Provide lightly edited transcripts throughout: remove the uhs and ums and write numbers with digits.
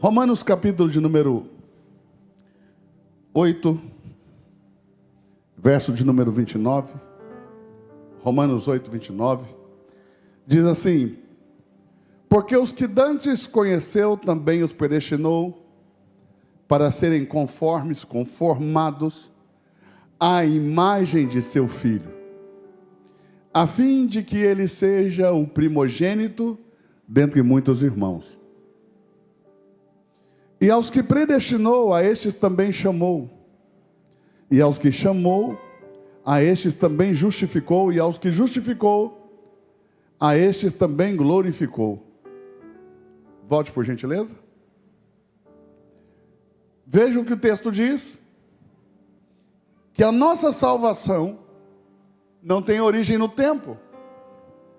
Romanos capítulo de número 8, verso de número 29. Romanos 8, 29. Diz assim: porque os que dantes conheceu, também os predestinou para serem conformados à imagem de seu Filho, a fim de que ele seja o primogênito dentre muitos irmãos. E aos que predestinou, a estes também chamou. E aos que chamou, a estes também justificou. E aos que justificou, a estes também glorificou. Volte por gentileza. Veja o que o texto diz: que a nossa salvação não tem origem no tempo,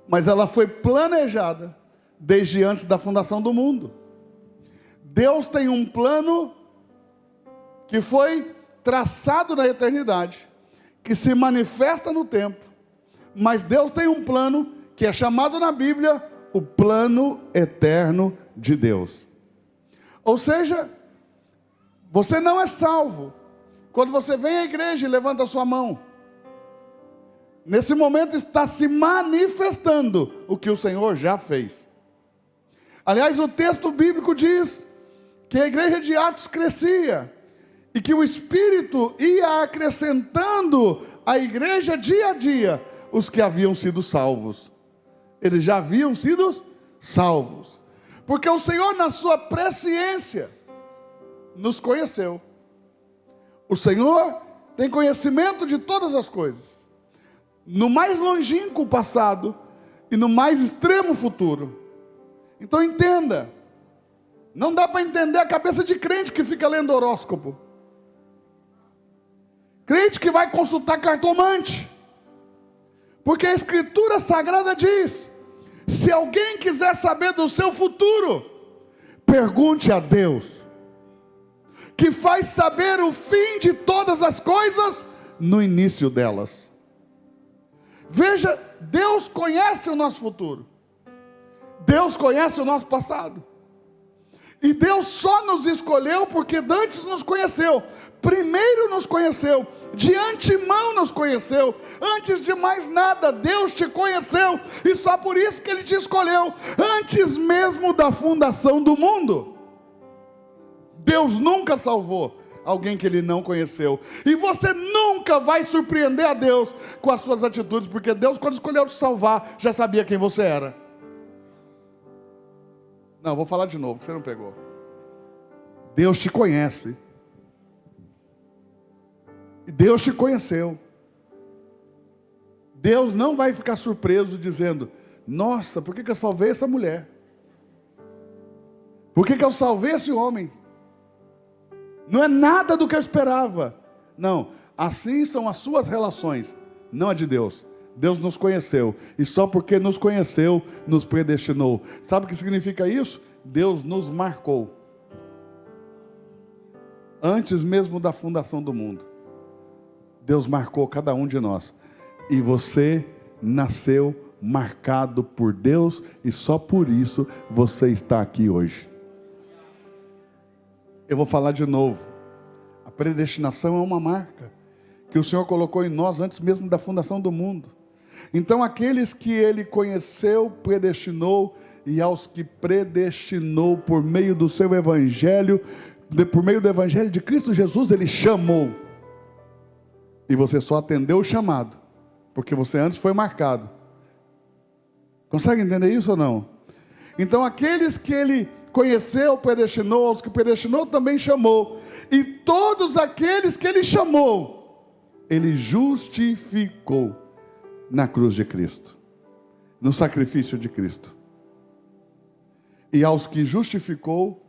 mas ela foi planejada desde antes da fundação do mundo. Deus tem um plano que foi traçado na eternidade, que se manifesta no tempo, mas Deus tem um plano que é chamado na Bíblia o plano eterno de Deus. Ou seja, você não é salvo quando você vem à igreja e levanta a sua mão. Nesse momento está se manifestando o que o Senhor já fez. Aliás, o texto bíblico diz que a igreja de Atos crescia e que o Espírito ia acrescentando à igreja dia a dia os que haviam sido salvos. Eles já haviam sido salvos, porque o Senhor, na sua presciência, nos conheceu. O Senhor tem conhecimento de todas as coisas, no mais longínquo passado e no mais extremo futuro. Então entenda, não dá para entender a cabeça de crente que fica lendo horóscopo, crente que vai consultar cartomante, porque a Escritura Sagrada diz: se alguém quiser saber do seu futuro, pergunte a Deus, que faz saber o fim de todas as coisas no início delas. Veja, Deus conhece o nosso futuro, Deus conhece o nosso passado, e Deus só nos escolheu porque antes nos conheceu. Primeiro nos conheceu, de antemão nos conheceu. Antes de mais nada, Deus te conheceu, e só por isso que Ele te escolheu, antes mesmo da fundação do mundo. Deus nunca salvou alguém que Ele não conheceu, e você nunca vai surpreender a Deus com as suas atitudes, porque Deus, quando escolheu te salvar, já sabia quem você era. Não, vou falar de novo, que você não pegou. Deus te conhece. Deus te conheceu. Deus não vai ficar surpreso dizendo: nossa, por que eu salvei essa mulher? Por que eu salvei esse homem? Não é nada do que eu esperava. Não, assim são as suas relações, não a de Deus. Deus nos conheceu, e só porque nos conheceu, nos predestinou. Sabe o que significa isso? Deus nos marcou, antes mesmo da fundação do mundo. Deus marcou cada um de nós, e você nasceu marcado por Deus, e só por isso você está aqui hoje. Eu vou falar de novo: a predestinação é uma marca que o Senhor colocou em nós antes mesmo da fundação do mundo. Então aqueles que Ele conheceu, predestinou, e aos que predestinou por meio do seu evangelho, por meio do evangelho de Cristo Jesus, Ele chamou. E você só atendeu o chamado, porque você antes foi marcado. Consegue entender isso ou não? Então aqueles que Ele conheceu, predestinou, aos que predestinou também chamou. E todos aqueles que Ele chamou, Ele justificou na cruz de Cristo, no sacrifício de Cristo. E aos que justificou,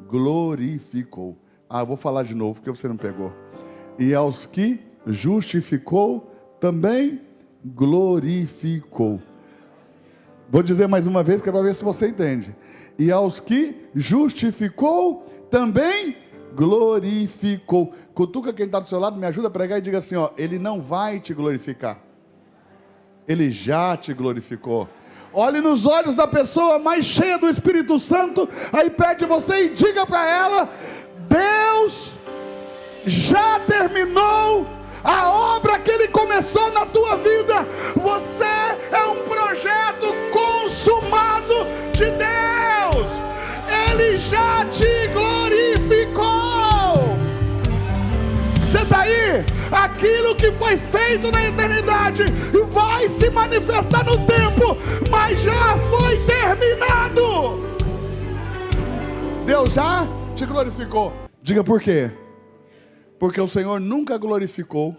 glorificou. Eu vou falar de novo, porque você não pegou. E aos que justificou, também glorificou. Vou dizer mais uma vez, que é para ver se você entende. E aos que justificou, também glorificou. Cutuca quem está do seu lado, me ajuda a pregar e diga assim: Ele não vai te glorificar, Ele já te glorificou. Olhe nos olhos da pessoa mais cheia do Espírito Santo, aí perto de você, e diga para ela: Deus já terminou a obra que Ele começou na tua vida. Você é um projeto consumado de Deus. Ele já te glorificou. Você está aí? Aquilo que foi feito na eternidade vai se manifestar no tempo, mas já foi terminado. Deus já te glorificou. Diga por quê? Porque o Senhor nunca glorificou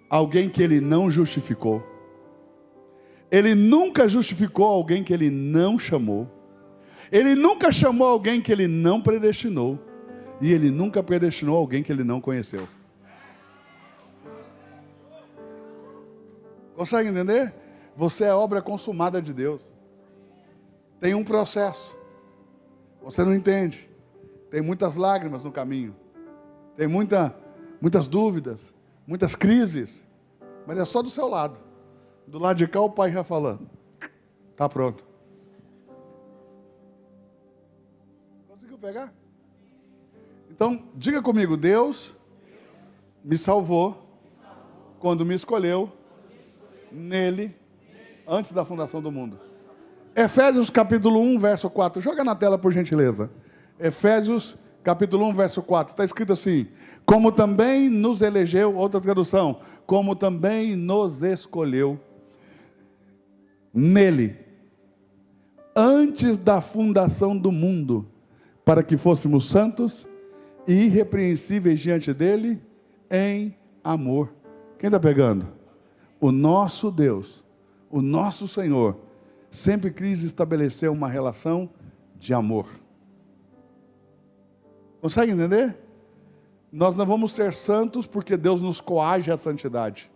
alguém que Ele não justificou. Ele nunca justificou alguém que Ele não chamou. Ele nunca chamou alguém que Ele não predestinou. E Ele nunca predestinou alguém que Ele não conheceu. Consegue entender? Você é obra consumada de Deus. Tem um processo. Você não entende. Tem muitas lágrimas no caminho. Tem muitas dúvidas, muitas crises. Mas é só do seu lado. Do lado de cá o Pai já falando: está pronto. Conseguiu pegar? Então, diga comigo: Deus me salvou quando me escolheu nele, antes da fundação do mundo. Efésios capítulo 1, verso 4. Joga na tela, por gentileza. Efésios capítulo 1, verso 4. Está escrito assim: como também nos elegeu, outra tradução, como também nos escolheu nele, antes da fundação do mundo, para que fôssemos santos e irrepreensíveis diante dele em amor. Quem está pegando? O nosso Deus, o nosso Senhor, sempre quis estabelecer uma relação de amor. Consegue entender? Nós não vamos ser santos porque Deus nos coage à santidade.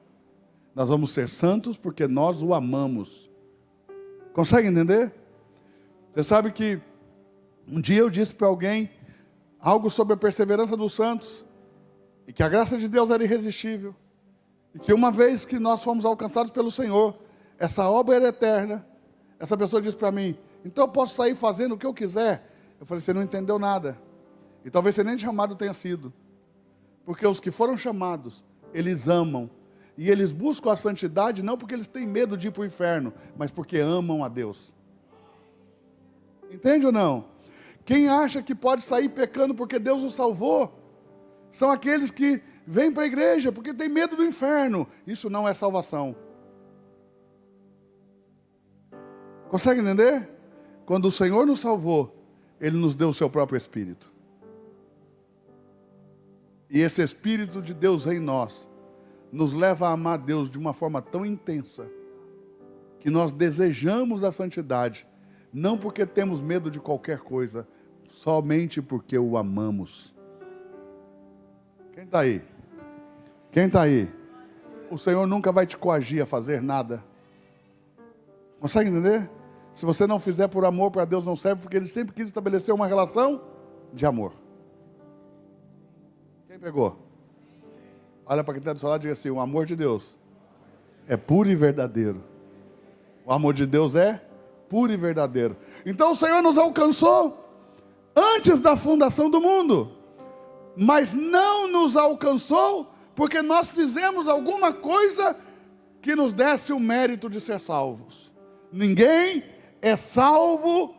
Nós vamos ser santos porque nós o amamos. Consegue entender? Você sabe que um dia eu disse para alguém algo sobre a perseverança dos santos, e que a graça de Deus era irresistível. E que uma vez que nós fomos alcançados pelo Senhor, essa obra era eterna. Essa pessoa disse para mim: então eu posso sair fazendo o que eu quiser? Eu falei: você não entendeu nada. E talvez você nem chamado tenha sido. Porque os que foram chamados, eles amam. E eles buscam a santidade não porque eles têm medo de ir para o inferno, mas porque amam a Deus. Entende ou não? Quem acha que pode sair pecando porque Deus o salvou, são aqueles que vêm para a igreja porque tem medo do inferno. Isso não é salvação. Consegue entender? Quando o Senhor nos salvou, Ele nos deu o seu próprio Espírito. E esse Espírito de Deus em nós nos leva a amar Deus de uma forma tão intensa, que nós desejamos a santidade, não porque temos medo de qualquer coisa, somente porque o amamos. Quem está aí? Quem está aí? O Senhor nunca vai te coagir a fazer nada. Consegue entender? Se você não fizer por amor, para Deus não serve, porque Ele sempre quis estabelecer uma relação de amor. Quem pegou? Olha para quem está do seu lado e diga assim: o amor de Deus é puro e verdadeiro. O amor de Deus é puro e verdadeiro. Então o Senhor nos alcançou antes da fundação do mundo, mas não nos alcançou porque nós fizemos alguma coisa que nos desse o mérito de ser salvos. Ninguém é salvo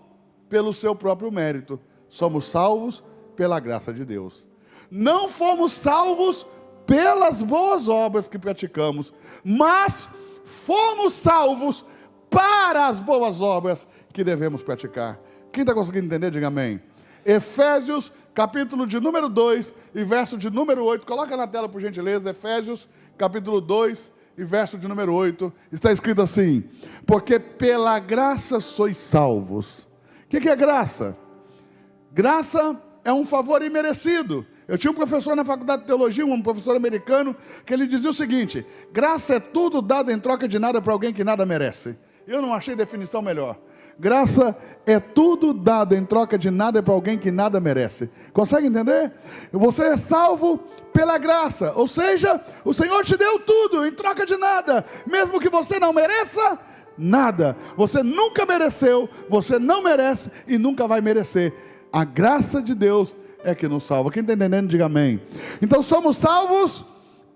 pelo seu próprio mérito. Somos salvos pela graça de Deus. Não fomos salvos pelas boas obras que praticamos, mas fomos salvos para as boas obras que devemos praticar. Quem está conseguindo entender, diga amém. Efésios, capítulo de número 2 e verso de número 8. Coloca na tela, por gentileza. Efésios, capítulo 2 e verso de número 8. Está escrito assim: porque pela graça sois salvos. O que é graça? Graça é um favor imerecido. Eu tinha um professor na faculdade de teologia, um professor americano, que ele dizia o seguinte: graça é tudo dado em troca de nada para alguém que nada merece. Eu não achei definição melhor. Graça é tudo dado em troca de nada para alguém que nada merece. Consegue entender? Você é salvo pela graça, ou seja, o Senhor te deu tudo em troca de nada. Mesmo que você não mereça, nada. Você nunca mereceu, você não merece e nunca vai merecer. A graça de Deus é que nos salva. Quem está entendendo, diga amém. Então somos salvos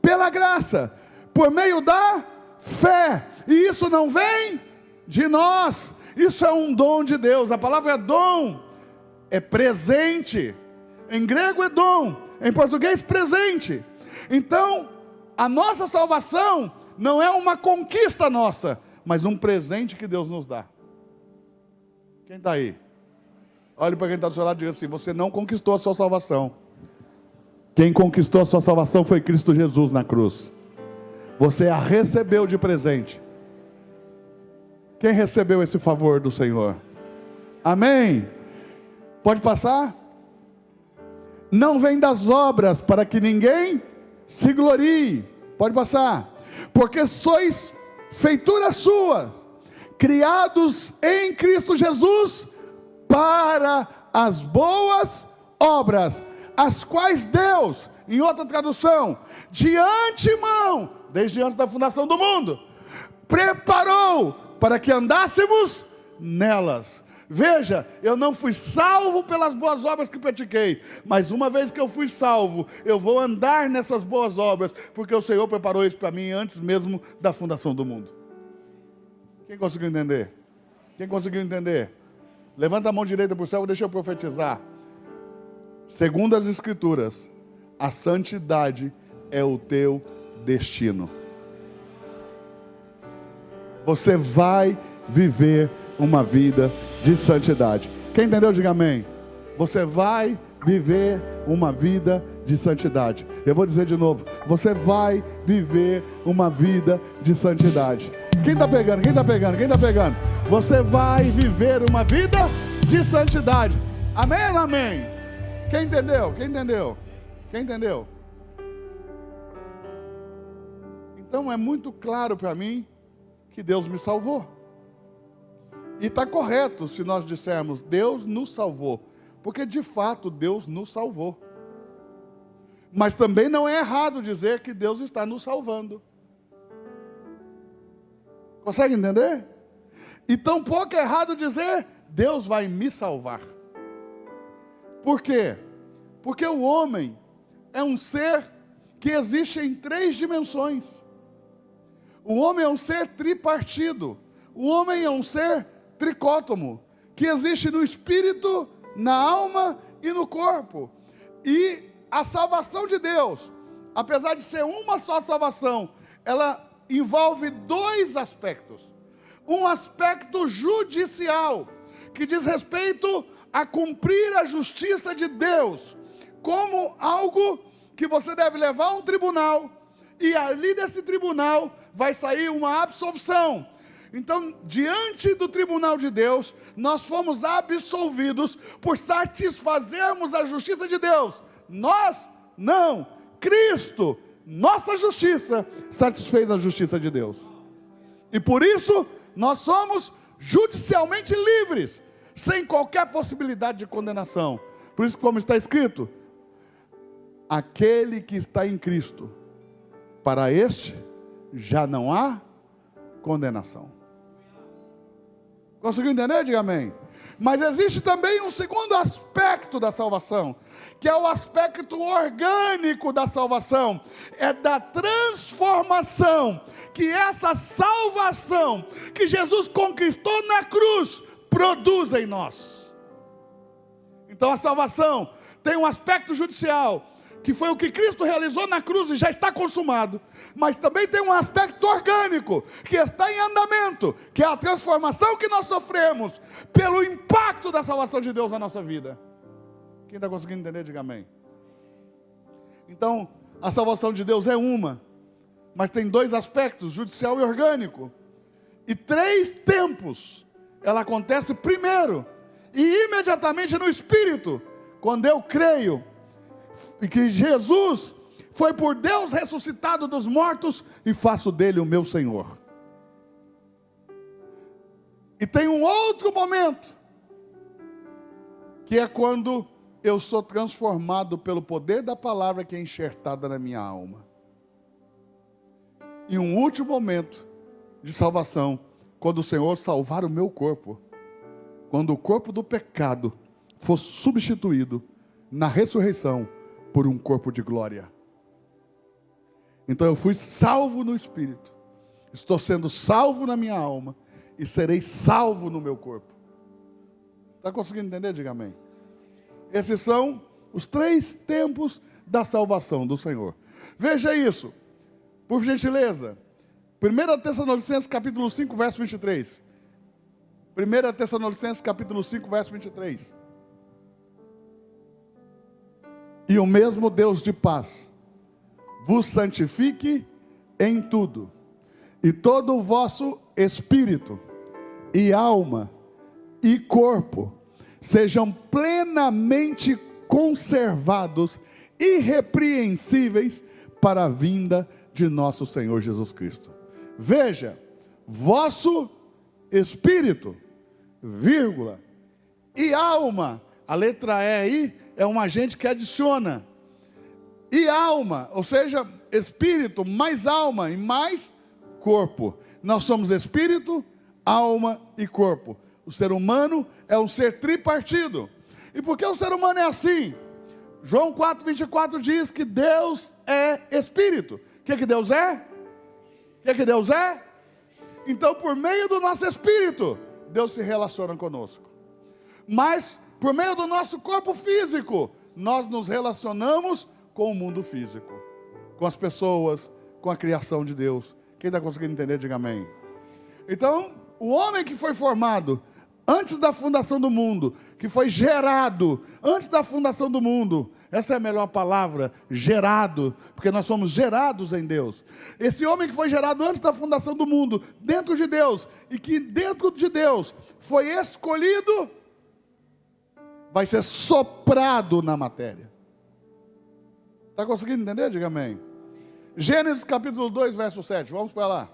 pela graça, por meio da fé. E isso não vem de nós, isso é um dom de Deus. A palavra é dom, é presente. Em grego é dom, em português presente. Então a nossa salvação não é uma conquista nossa, mas um presente que Deus nos dá. Quem está aí? Olhe para quem está do seu lado e diga assim: você não conquistou a sua salvação. Quem conquistou a sua salvação foi Cristo Jesus na cruz. Você a recebeu de presente. Quem recebeu esse favor do Senhor? Amém? Pode passar? Não vem das obras, para que ninguém se glorie. Pode passar. Porque sois feituras suas, criados em Cristo Jesus, para as boas obras, as quais Deus, em outra tradução, de antemão, desde antes da fundação do mundo, preparou para que andássemos nelas. Veja, eu não fui salvo pelas boas obras que pratiquei, mas uma vez que eu fui salvo, eu vou andar nessas boas obras, porque o Senhor preparou isso para mim antes mesmo da fundação do mundo. Quem conseguiu entender? Quem conseguiu entender? Levanta a mão direita para o céu e deixa eu profetizar. Segundo as Escrituras, a santidade é o teu destino. Você vai viver uma vida de santidade. Quem entendeu, diga amém. Você vai viver uma vida de santidade. Eu vou dizer de novo: você vai viver uma vida de santidade. Quem está pegando? Quem está pegando? Quem está pegando? Você vai viver uma vida de santidade. Amém ou amém? Quem entendeu? Quem entendeu? Quem entendeu? Então é muito claro para mim que Deus me salvou. E está correto se nós dissermos Deus nos salvou, porque de fato Deus nos salvou. Mas também não é errado dizer que Deus está nos salvando. Consegue entender? E tampouco é errado dizer Deus vai me salvar. Por quê? Porque o homem é um ser que existe em 3 dimensões. O homem é um ser tripartido. O homem é um ser tricótomo, que existe no espírito, na alma e no corpo. E a salvação de Deus, apesar de ser uma só salvação, ela envolve 2 aspectos. Um aspecto judicial, que diz respeito a cumprir a justiça de Deus, como algo que você deve levar a um tribunal, e ali desse tribunal vai sair uma absolvição. Então, diante do tribunal de Deus, nós fomos absolvidos por satisfazermos a justiça de Deus. Nós não, Cristo, nossa justiça, satisfez a justiça de Deus. E por isso, nós somos judicialmente livres, sem qualquer possibilidade de condenação. Por isso, como está escrito, aquele que está em Cristo, para este já não há condenação. Conseguiu entender? Diga amém. Mas existe também um segundo aspecto da salvação, que é o aspecto orgânico da salvação. É da transformação que essa salvação que Jesus conquistou na cruz produz em nós. Então a salvação tem um aspecto judicial, que foi o que Cristo realizou na cruz e já está consumado. Mas também tem um aspecto orgânico, que está em andamento, que é a transformação que nós sofremos pelo impacto da salvação de Deus na nossa vida. Quem está conseguindo entender, diga amém. Então, a salvação de Deus é uma, mas tem 2 aspectos, judicial e orgânico. E 3 tempos. Ela acontece primeiro e imediatamente no Espírito, quando eu creio e que Jesus foi por Deus ressuscitado dos mortos e faço dele o meu Senhor. E tem um outro momento, que é quando eu sou transformado pelo poder da palavra que é enxertada na minha alma. E um último momento de salvação, quando o Senhor salvar o meu corpo, quando o corpo do pecado for substituído na ressurreição por um corpo de glória. Então eu fui salvo no Espírito, estou sendo salvo na minha alma e serei salvo no meu corpo. Está conseguindo entender? Diga amém. Esses são os 3 tempos da salvação do Senhor. Veja isso, por gentileza. 1 Tessalonicenses capítulo 5, verso 23. 1 Tessalonicenses capítulo 5, verso 23. E o mesmo Deus de paz vos santifique em tudo, e todo o vosso espírito, e alma, e corpo, sejam plenamente conservados, irrepreensíveis, para a vinda de nosso Senhor Jesus Cristo. Veja, vosso espírito, vírgula, e alma, a letra E aí é um agente que adiciona, e alma, ou seja, espírito mais alma e mais corpo. Nós somos espírito, alma e corpo. O ser humano é um ser tripartido. E por que o ser humano é assim? João 4,24 diz que Deus é espírito. O que Deus é? O que Deus é? Então, por meio do nosso espírito, Deus se relaciona conosco. Mas, por meio do nosso corpo físico, nós nos relacionamos com o mundo físico, com as pessoas, com a criação de Deus. Quem está conseguindo entender, diga amém. Então, o homem que foi formado antes da fundação do mundo, que foi gerado antes da fundação do mundo, essa é a melhor palavra, gerado, porque nós somos gerados em Deus. Esse homem que foi gerado antes da fundação do mundo, dentro de Deus, e que dentro de Deus foi escolhido, vai ser soprado na matéria. Está conseguindo entender? Diga amém. Gênesis capítulo 2, verso 7, vamos para lá.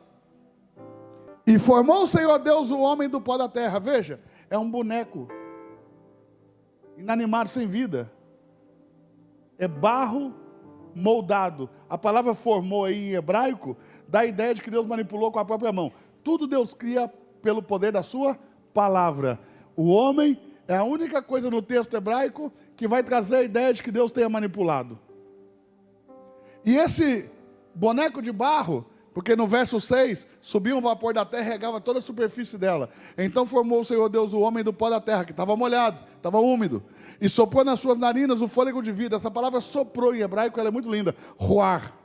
E formou o Senhor Deus o homem do pó da terra. Veja, é um boneco inanimado, sem vida. É barro moldado. A palavra formou aí em hebraico dá a ideia de que Deus manipulou com a própria mão. Tudo Deus cria pelo poder da sua palavra. O homem é a única coisa no texto hebraico que vai trazer a ideia de que Deus tenha manipulado. E esse boneco de barro, porque no verso 6, subia um vapor da terra e regava toda a superfície dela. Então formou o Senhor Deus o homem do pó da terra, que estava molhado, estava úmido, e soprou nas suas narinas o fôlego de vida. Essa palavra soprou em hebraico, ela é muito linda, ruar,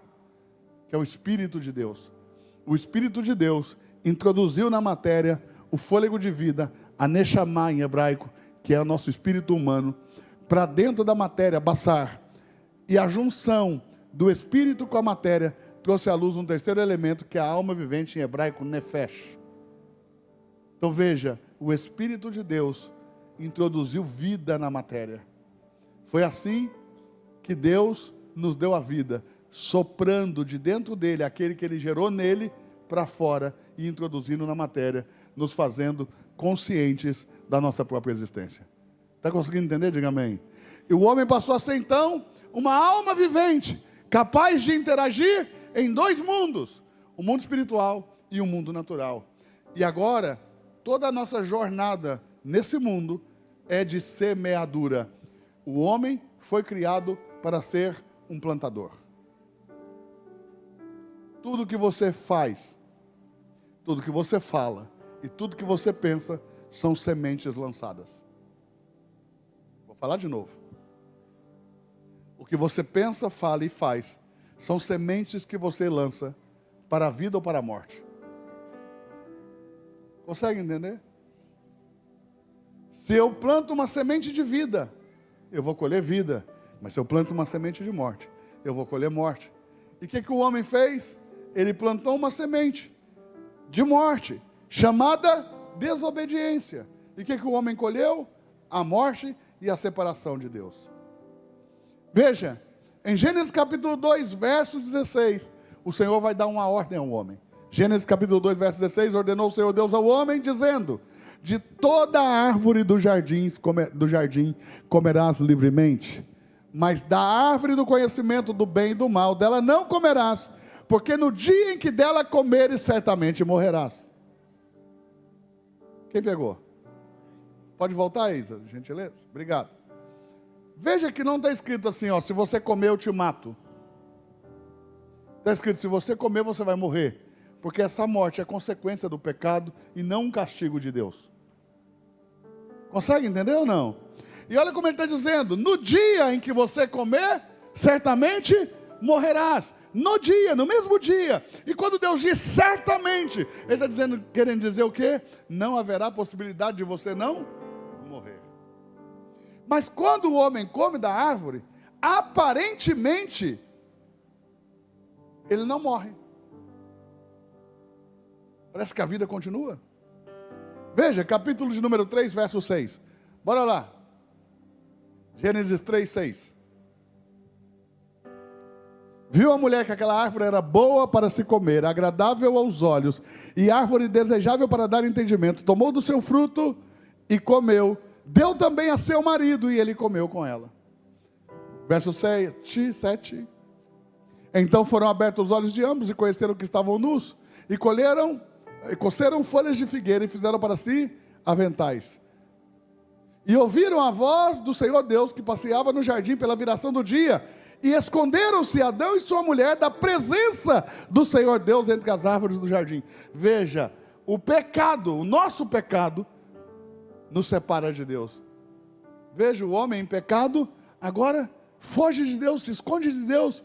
que é o Espírito de Deus. O Espírito de Deus introduziu na matéria o fôlego de vida, a Neshama em hebraico, que é o nosso espírito humano, para dentro da matéria, Bassar. E a junção do espírito com a matéria trouxe à luz um terceiro elemento, que é a alma vivente em hebraico, Nefesh. Então veja, o Espírito de Deus introduziu vida na matéria. Foi assim que Deus nos deu a vida, soprando de dentro dele aquele que ele gerou nele para fora e introduzindo na matéria, nos fazendo conscientes da nossa própria existência. Está conseguindo entender? Diga amém. E o homem passou a ser então uma alma vivente, capaz de interagir em 2 mundos, o mundo espiritual e o mundo natural. E agora, toda a nossa jornada nesse mundo é de semeadura. O homem foi criado para ser um plantador. Tudo que você faz, tudo que você fala e tudo que você pensa são sementes lançadas. Vou falar de novo. O que você pensa, fala e faz são sementes que você lança para a vida ou para a morte. Consegue entender? Se eu planto uma semente de vida, eu vou colher vida. Mas se eu planto uma semente de morte, eu vou colher morte. E o que o homem fez? Ele plantou uma semente de morte, chamada desobediência. E o que o homem colheu? A morte e a separação de Deus. Veja, em Gênesis capítulo 2, verso 16, o Senhor vai dar uma ordem ao homem. Gênesis capítulo 2, verso 16, ordenou o Senhor Deus ao homem, dizendo: de toda a árvore do jardim comerás livremente, mas da árvore do conhecimento do bem e do mal, dela não comerás, porque no dia em que dela comeres, certamente morrerás. Quem pegou? Pode voltar, Isa, gentileza? Obrigado. Veja que não está escrito assim, ó, se você comer eu te mato. Está escrito, se você comer você vai morrer. Porque essa morte é consequência do pecado e não um castigo de Deus. Consegue entender ou não? E olha como ele está dizendo, no dia em que você comer, certamente morrerás. No dia, no mesmo dia. E quando Deus diz certamente, Ele está dizendo, querendo dizer o quê? Não haverá possibilidade de você não morrer. Mas quando o homem come da árvore, aparentemente, ele não morre. Parece que a vida continua. Veja, capítulo de número 3, verso 6. Bora lá. Gênesis 3, 6. Viu a mulher que aquela árvore era boa para se comer, agradável aos olhos, e árvore desejável para dar entendimento. Tomou do seu fruto e comeu. Deu também a seu marido, e ele comeu com ela. Verso 7. Então foram abertos os olhos de ambos, e conheceram que estavam nus, e coceram folhas de figueira, e fizeram para si aventais. E ouviram a voz do Senhor Deus, que passeava no jardim pela viração do dia, e esconderam-se Adão e sua mulher da presença do Senhor Deus entre as árvores do jardim. Veja, o pecado, o nosso pecado, nos separa de Deus. Veja, o homem em pecado, agora foge de Deus, se esconde de Deus,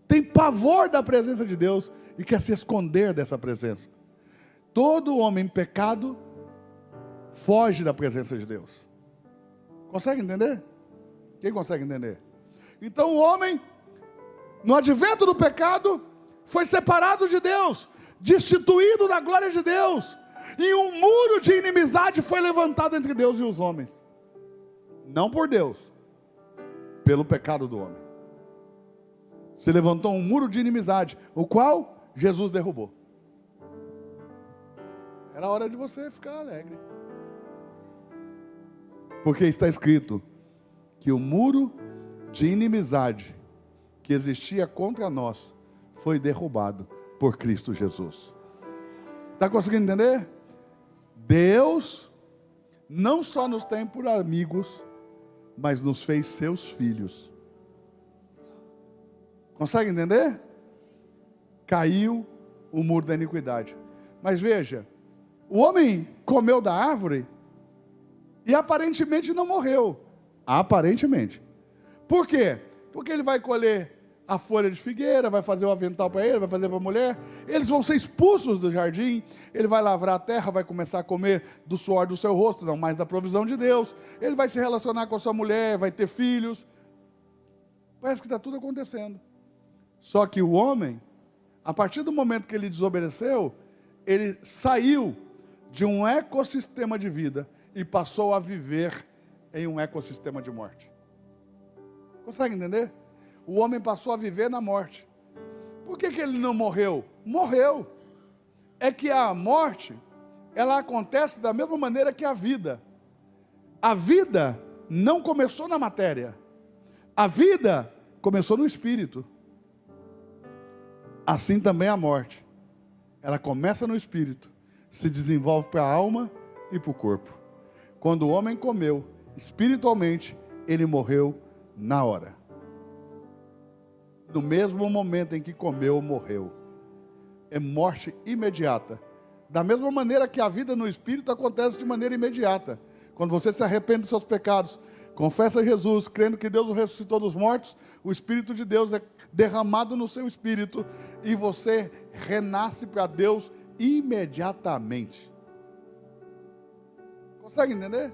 tem pavor da presença de Deus, e quer se esconder dessa presença. Todo homem em pecado, foge da presença de Deus. Consegue entender? Quem consegue entender? Então o homem, no advento do pecado, foi separado de Deus, destituído da glória de Deus, e um muro de inimizade foi levantado entre Deus e os homens. Não por Deus, pelo pecado do homem. Se levantou um muro de inimizade, o qual Jesus derrubou. Era hora de você ficar alegre. Porque está escrito que o muro de inimizade que existia contra nós foi derrubado por Cristo Jesus. Está conseguindo entender? Deus não só nos tem por amigos, mas nos fez seus filhos. Consegue entender? Caiu o muro da iniquidade. Mas veja, o homem comeu da árvore e aparentemente não morreu. Aparentemente. Por quê? Porque ele vai colher a folha de figueira, vai fazer o avental para ele, vai fazer para a mulher. Eles vão ser expulsos do jardim. Ele vai lavrar a terra, vai começar a comer do suor do seu rosto, não mais da provisão de Deus. Ele vai se relacionar com a sua mulher, vai ter filhos. Parece que está tudo acontecendo. Só que o homem, a partir do momento que ele desobedeceu, ele saiu de um ecossistema de vida e passou a viver em um ecossistema de morte. Consegue entender? O homem passou a viver na morte. Por que ele não morreu? Morreu. É que a morte, ela acontece da mesma maneira que a vida. A vida não começou na matéria. A vida começou no espírito. Assim também a morte. Ela começa no espírito, se desenvolve para a alma e para o corpo. Quando o homem comeu, espiritualmente, ele morreu na hora. No mesmo momento em que comeu, morreu. É morte imediata. Da mesma maneira que a vida no Espírito acontece de maneira imediata. Quando você se arrepende dos seus pecados, confessa Jesus, crendo que Deus o ressuscitou dos mortos, o Espírito de Deus é derramado no seu espírito e você renasce para Deus imediatamente. Consegue entender?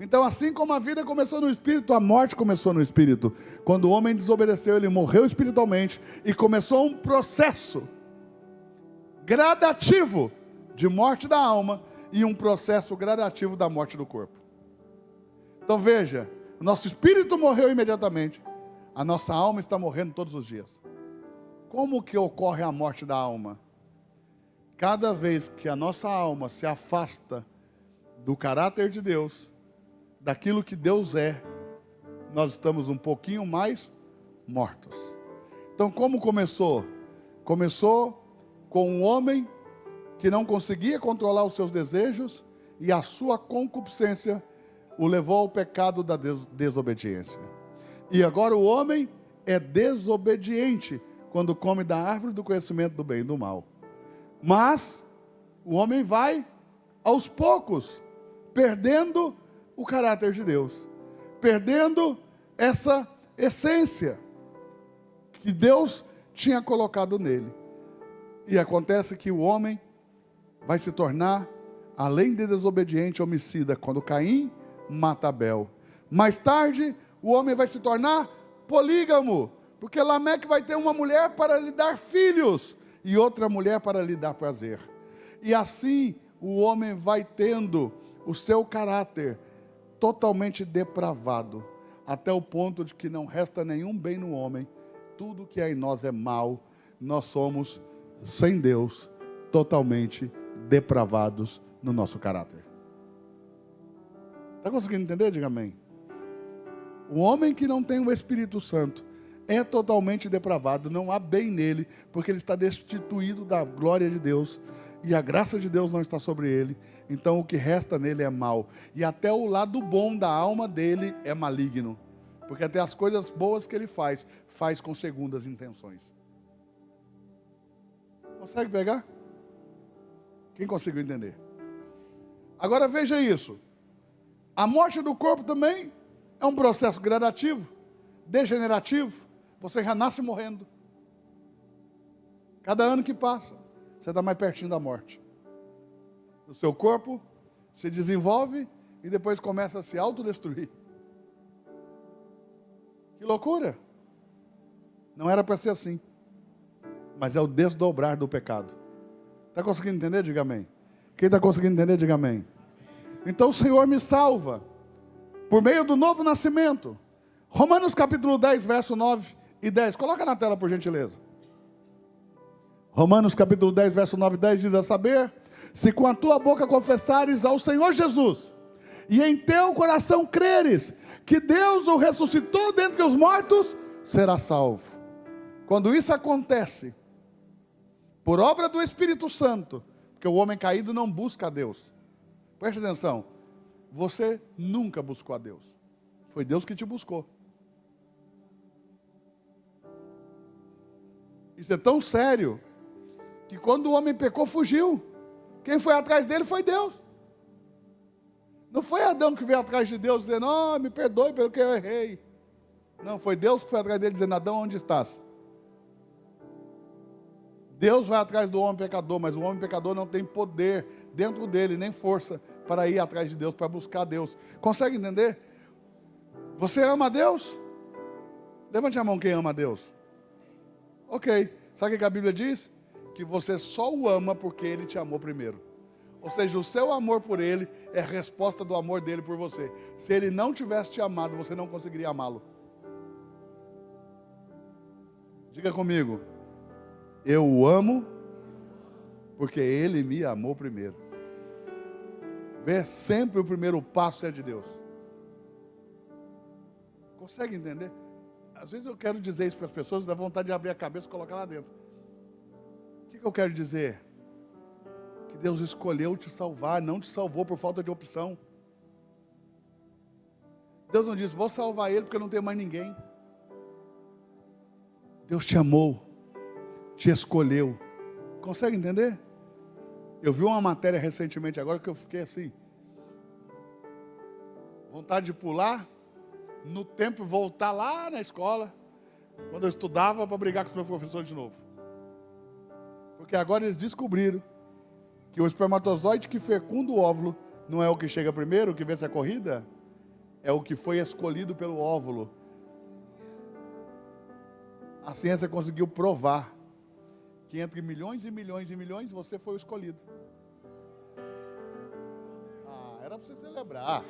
Então, assim como a vida começou no Espírito, a morte começou no Espírito. Quando o homem desobedeceu, ele morreu espiritualmente e começou um processo gradativo de morte da alma e um processo gradativo da morte do corpo. Então veja, o nosso espírito morreu imediatamente, a nossa alma está morrendo todos os dias. Como que ocorre a morte da alma? Cada vez que a nossa alma se afasta do caráter de Deus, daquilo que Deus é, nós estamos um pouquinho mais mortos. Então como começou? Começou com um homem que não conseguia controlar os seus desejos e a sua concupiscência o levou ao pecado da desobediência. E agora o homem é desobediente quando come da árvore do conhecimento do bem e do mal. Mas o homem vai, aos poucos, perdendo o caráter de Deus, perdendo essa essência que Deus tinha colocado nele. E acontece que o homem vai se tornar, além de desobediente, homicida, quando Caim mata Abel. Mais tarde, o homem vai se tornar polígamo, porque Lameque vai ter uma mulher para lhe dar filhos, e outra mulher para lhe dar prazer. E assim, o homem vai tendo o seu caráter totalmente depravado, até o ponto de que não resta nenhum bem no homem, tudo que há em nós é mal, nós somos, sem Deus, totalmente depravados no nosso caráter. Está conseguindo entender? Diga amém. O homem que não tem o Espírito Santo é totalmente depravado, não há bem nele, porque ele está destituído da glória de Deus, e a graça de Deus não está sobre ele, então o que resta nele é mal, e até o lado bom da alma dele é maligno, porque até as coisas boas que ele faz com segundas intenções. Consegue pegar? Quem conseguiu entender? Agora veja isso, a morte do corpo também é um processo gradativo, degenerativo, você já nasce morrendo, cada ano que passa, você está mais pertinho da morte. O seu corpo se desenvolve e depois começa a se autodestruir. Que loucura! Não era para ser assim. Mas é o desdobrar do pecado. Está conseguindo entender? Diga amém. Quem está conseguindo entender? Diga amém. Então o Senhor me salva por meio do novo nascimento. Romanos capítulo 10, verso 9 e 10. Coloca na tela, por gentileza. Romanos capítulo 10, verso 9 e 10 diz: a saber, se com a tua boca confessares ao Senhor Jesus, e em teu coração creres que Deus o ressuscitou dentre os mortos, serás salvo. Quando isso acontece, por obra do Espírito Santo, porque o homem caído não busca a Deus. Preste atenção, você nunca buscou a Deus, foi Deus que te buscou. Isso é tão sério, que quando o homem pecou, fugiu. Quem foi atrás dele foi Deus. Não foi Adão que veio atrás de Deus dizendo: oh, me perdoe pelo que eu errei. Não, foi Deus que foi atrás dele dizendo: Adão, onde estás? Deus vai atrás do homem pecador, mas o homem pecador não tem poder dentro dele, nem força para ir atrás de Deus, para buscar Deus. Consegue entender? Você ama a Deus? Levante a mão quem ama a Deus. Ok, sabe o que a Bíblia diz? Que você só o ama porque Ele te amou primeiro. Ou seja, o seu amor por Ele é a resposta do amor dele por você. Se Ele não tivesse te amado, você não conseguiria amá-lo. Diga comigo: eu o amo porque Ele me amou primeiro. Vê, sempre o primeiro passo é de Deus. Consegue entender? Às vezes eu quero dizer isso para as pessoas, dá vontade de abrir a cabeça e colocar lá dentro. O que eu quero dizer? Que Deus escolheu te salvar, não te salvou por falta de opção. Deus não disse: vou salvar ele porque não tem mais ninguém. Deus te amou, te escolheu. Consegue entender? Eu vi uma matéria recentemente agora que eu fiquei assim, vontade de pular no tempo e voltar lá na escola, quando eu estudava, para brigar com os meus professores de novo. Porque agora eles descobriram que o espermatozoide que fecunda o óvulo não é o que chega primeiro, o que vence a corrida, é o que foi escolhido pelo óvulo. A ciência conseguiu provar que entre milhões e milhões e milhões, você foi o escolhido. Era para você celebrar.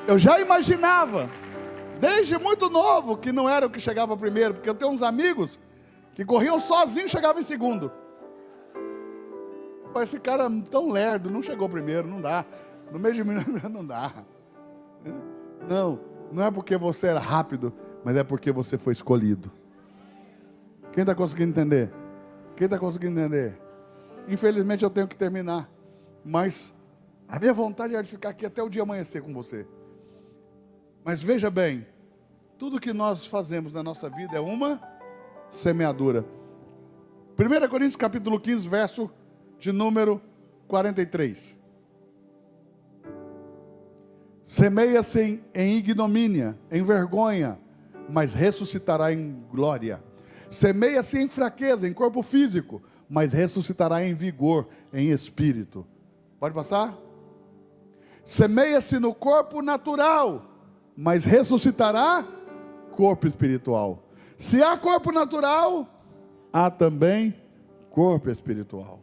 Eu já imaginava, desde muito novo, que não era o que chegava primeiro, porque eu tenho uns amigos que corriam sozinhos e chegavam em segundo. Eu falei: esse cara é tão lerdo, não chegou primeiro, não dá. No meio de mim, não dá. Não é porque você era rápido, mas é porque você foi escolhido. Quem está conseguindo entender? Quem está conseguindo entender? Infelizmente eu tenho que terminar, mas a minha vontade é de ficar aqui até o dia amanhecer com você. Mas veja bem, tudo que nós fazemos na nossa vida é uma semeadura. 1 Coríntios capítulo 15, verso de número 43. Semeia-se em ignomínia, em vergonha, mas ressuscitará em glória. Semeia-se em fraqueza, em corpo físico, mas ressuscitará em vigor, em espírito. Pode passar? Semeia-se no corpo natural, mas ressuscitará corpo espiritual. Se há corpo natural, há também corpo espiritual.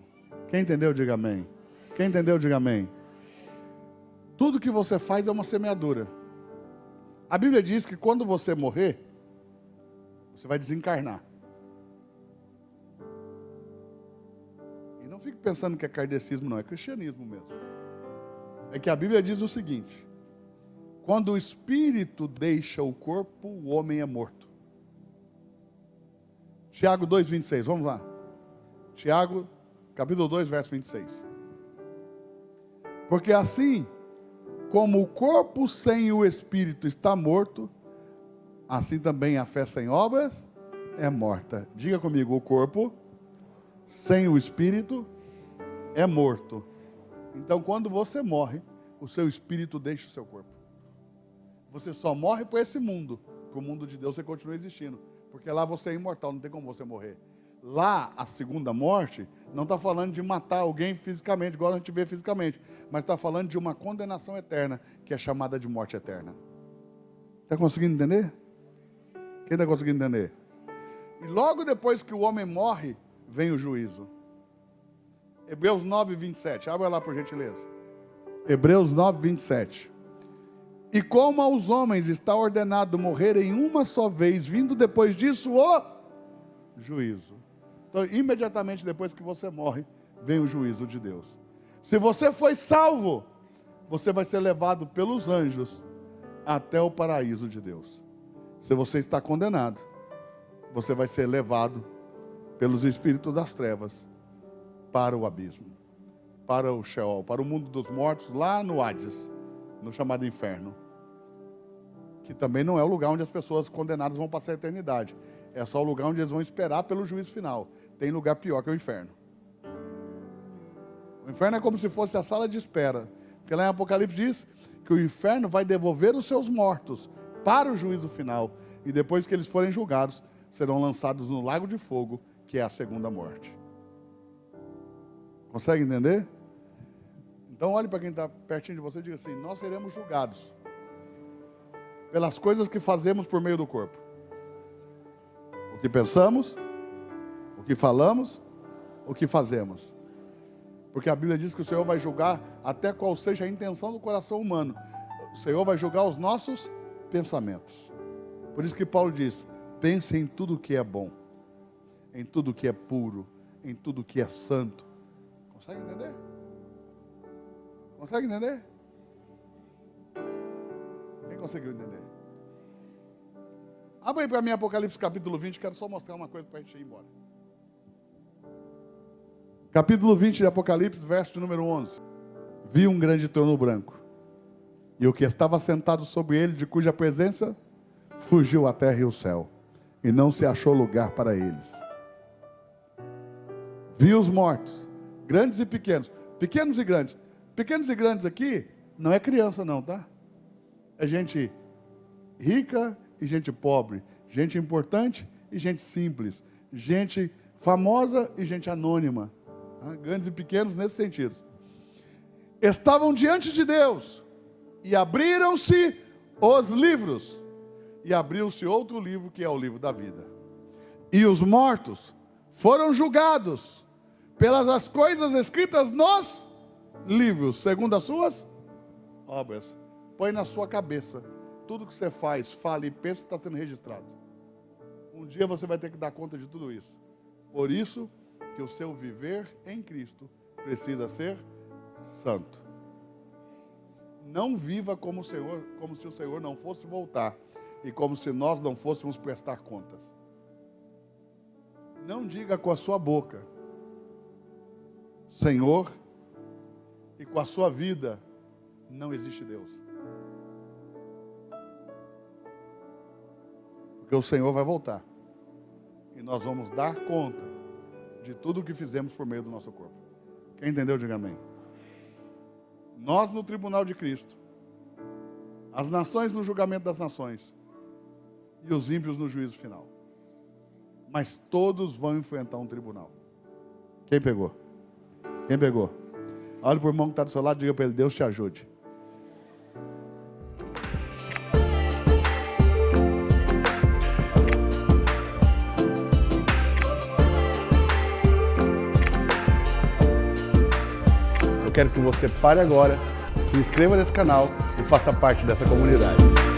Quem entendeu, diga amém. Quem entendeu, diga amém. Tudo que você faz é uma semeadura. A Bíblia diz que quando você morrer, você vai desencarnar. E não fique pensando que é kardecismo, não, é cristianismo mesmo. É que a Bíblia diz o seguinte: quando o espírito deixa o corpo, o homem é morto. Tiago 2,26, vamos lá. Tiago, capítulo 2, verso 26. Porque assim como o corpo sem o espírito está morto, assim também a fé sem obras é morta. Diga comigo, o corpo sem o espírito é morto. Então, quando você morre, o seu espírito deixa o seu corpo. Você só morre para esse mundo. Para o mundo de Deus você continua existindo. Porque lá você é imortal, não tem como você morrer. Lá, a segunda morte, não está falando de matar alguém fisicamente, igual a gente vê fisicamente, mas está falando de uma condenação eterna, que é chamada de morte eterna. Está conseguindo entender? Quem está conseguindo entender? E logo depois que o homem morre, vem o juízo. Hebreus 9, 27. Abra lá por gentileza. Hebreus 9, 27. E como aos homens está ordenado morrer em uma só vez, vindo depois disso o juízo. Então, imediatamente depois que você morre, vem o juízo de Deus. Se você foi salvo, você vai ser levado pelos anjos até o paraíso de Deus. Se você está condenado, você vai ser levado pelos espíritos das trevas para o abismo, para o Sheol, para o mundo dos mortos, lá no Hades, no chamado inferno. Que também não é o lugar onde as pessoas condenadas vão passar a eternidade. É só o lugar onde eles vão esperar pelo juízo final. Tem lugar pior que o inferno. O inferno é como se fosse a sala de espera. Porque lá em Apocalipse diz que o inferno vai devolver os seus mortos para o juízo final. E depois que eles forem julgados, serão lançados no lago de fogo, que é a segunda morte. Consegue entender? Então olhe para quem está pertinho de você e diga assim: nós seremos julgados pelas coisas que fazemos por meio do corpo. O que pensamos, o que falamos, o que fazemos. Porque a Bíblia diz que o Senhor vai julgar até qual seja a intenção do coração humano. O Senhor vai julgar os nossos pensamentos. Por isso que Paulo diz: pense em tudo que é bom, em tudo que é puro, em tudo que é santo. Consegue entender? Consegue entender? Quem conseguiu entender? Abra aí para mim Apocalipse capítulo 20, quero só mostrar uma coisa para a gente ir embora. Capítulo 20 de Apocalipse, verso de número 11. Vi um grande trono branco, e o que estava sentado sobre ele, de cuja presença fugiu a terra e o céu, e não se achou lugar para eles. Vi os mortos, grandes e pequenos, pequenos e grandes. Pequenos e grandes aqui, não é criança não, tá? É gente rica e gente pobre, gente importante e gente simples, gente famosa e gente anônima, tá? Grandes e pequenos nesse sentido. Estavam diante de Deus, e abriram-se os livros, e abriu-se outro livro, que é o livro da vida. E os mortos foram julgados pelas as coisas escritas nos livros, segundo as suas obras. Põe na sua cabeça, tudo que você faz, fala e pensa está sendo registrado. Um dia você vai ter que dar conta de tudo isso. Por isso que o seu viver em Cristo precisa ser santo. Não viva como se o Senhor não fosse voltar, e como se nós não fôssemos prestar contas. não diga com a sua boca, Senhor, e com a sua vida, não existe Deus. Porque o Senhor vai voltar. E nós vamos dar conta de tudo o que fizemos por meio do nosso corpo. Quem entendeu, diga amém. Nós no tribunal de Cristo. As nações no julgamento das nações. E os ímpios no juízo final. Mas todos vão enfrentar um tribunal. Quem pegou? Quem pegou? Olha para o irmão que está do seu lado e diga para ele, Deus te ajude. Eu quero que você pare agora, se inscreva nesse canal e faça parte dessa comunidade.